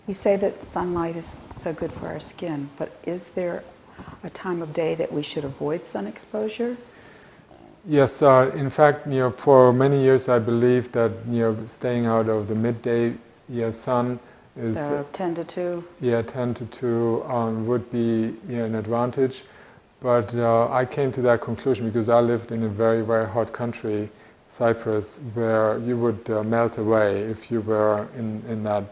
You say that sunlight is so good for our skin, but is there a time of day that we should avoid sun exposure? Yes, in fact, for many years I believed that staying out of the midday sun is 10 to 2? 10 to 2 would be an advantage. But I came to that conclusion because I lived in a very, very hot country, Cyprus, where you would melt away if you were in that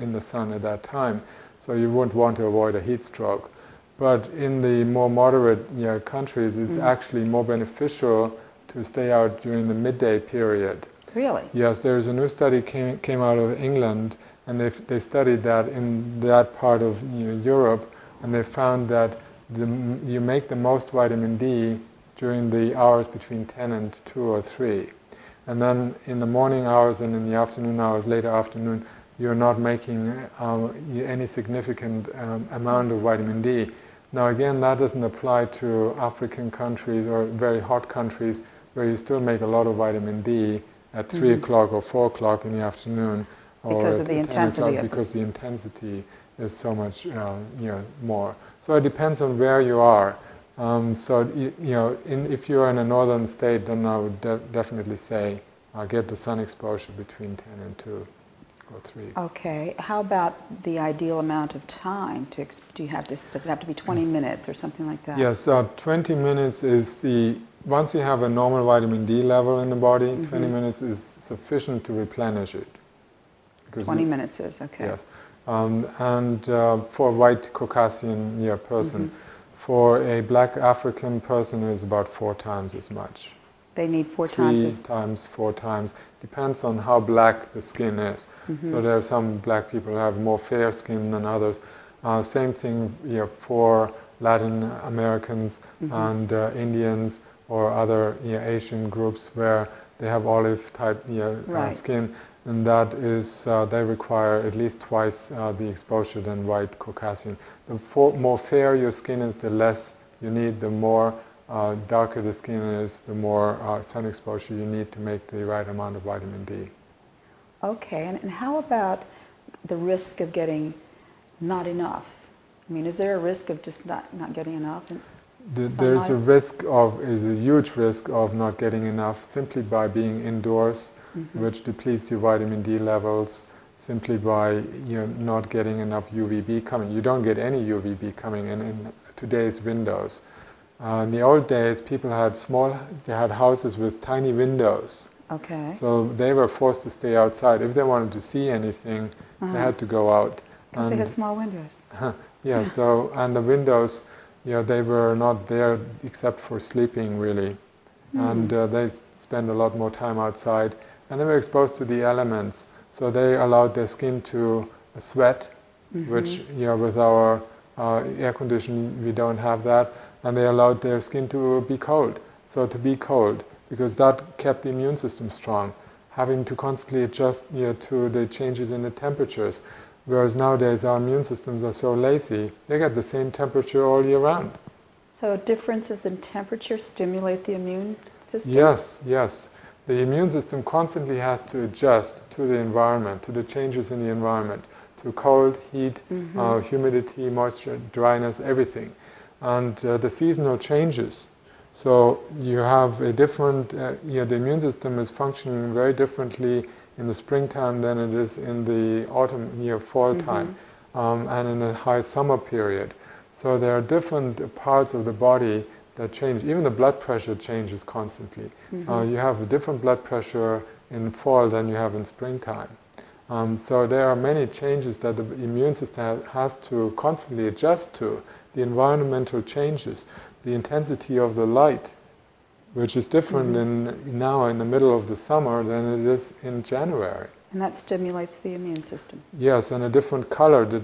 in the sun at that time. So you wouldn't want to avoid a heat stroke. But in the more moderate countries, it's actually more beneficial to stay out during the midday period. Really? Yes, there's a new study came out of England, and they studied that in that part of Europe, and they found that you make the most vitamin D during the hours between 10 and 2 or 3. And then in the morning hours and in the afternoon hours, later afternoon, you're not making any significant amount of vitamin D. Now again, that doesn't apply to African countries or very hot countries where you still make a lot of vitamin D at 3 o'clock or 4 o'clock in the afternoon, or because at of the 10 intensity o'clock, because the intensity is so much more. So it depends on where you are. If you're in a northern state, then I would definitely say get the sun exposure between 10 and 2 or 3. Okay. How about the ideal amount of time? Does it have to be 20 minutes or something like that? Yes, 20 minutes is once you have a normal vitamin D level in the body, 20 minutes is sufficient to replenish it. 20 minutes is, okay. Yes. For a white Caucasian person, for a black African person, it's about 4 times as much. They need 4 times as... 3 times, 4 times, depends on how black the skin is. So there are some black people who have more fair skin than others. Same thing for Latin Americans and Indians or other Asian groups where they have olive type skin, and that is they require at least twice the exposure than white Caucasian. The more fair your skin is, the less you need. The more darker the skin is, the more sun exposure you need to make the right amount of vitamin D. Okay, and how about the risk of getting not enough? I mean, is there a risk of just not getting enough? There's a huge risk of not getting enough simply by being indoors, which depletes your vitamin D levels, simply by not getting enough UVB coming. You don't get any UVB coming in today's windows. In the old days, people had houses with tiny windows. Okay. So they were forced to stay outside. If they wanted to see anything, they had to go out. Because they had small windows. Yeah, and the windows, they were not there except for sleeping, really. And they spent a lot more time outside. And they were exposed to the elements. So they allowed their skin to sweat, which, with our air conditioning, we don't have that. And they allowed their skin to be cold. So to be cold, because that kept the immune system strong, having to constantly adjust to the changes in the temperatures. Whereas nowadays our immune systems are so lazy, they get the same temperature all year round. So differences in temperature stimulate the immune system? Yes, yes. The immune system constantly has to adjust to the environment, to the changes in the environment, to cold, heat, humidity, moisture, dryness, everything. And the seasonal changes. So you have a different, the immune system is functioning very differently in the springtime than it is in the autumn, fall time, and in the high summer period. So there are different parts of the body that change. Even the blood pressure changes constantly. You have a different blood pressure in fall than you have in springtime. So there are many changes that the immune system has to constantly adjust to. The environmental changes, the intensity of the light, which is different now in the middle of the summer than it is in January. And that stimulates the immune system. Yes, and a different color, there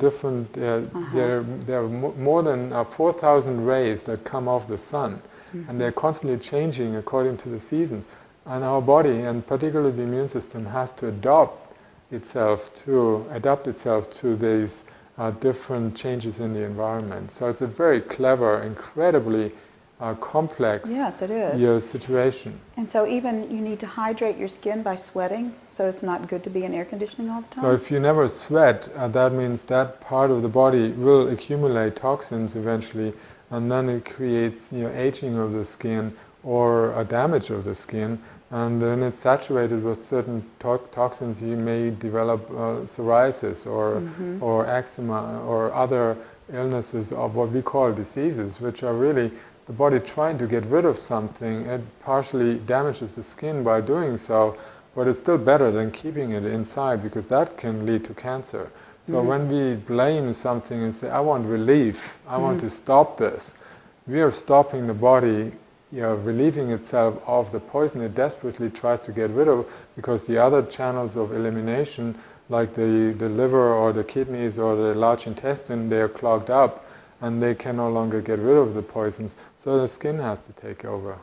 are more than 4,000 rays that come off the sun, and they're constantly changing according to the seasons. And our body, and particularly the immune system, has to adapt itself to these different changes in the environment. So it's a very clever, incredibly complex Yes, it is. situation. And so even you need to hydrate your skin by sweating, so it's not good to be in air conditioning all the time? So if you never sweat, that means that part of the body will accumulate toxins eventually, and then it creates aging of the skin or a damage of the skin, and then it's saturated with certain toxins. You may develop psoriasis or eczema or other illnesses of what we call diseases, which are really the body trying to get rid of something. It partially damages the skin by doing so, but it's still better than keeping it inside, because that can lead to cancer. So when we blame something and say, I want relief, I want to stop this, we are stopping the body relieving itself of the poison it desperately tries to get rid of, because the other channels of elimination, like the liver or the kidneys or the large intestine, they are clogged up and they can no longer get rid of the poisons, so the skin has to take over.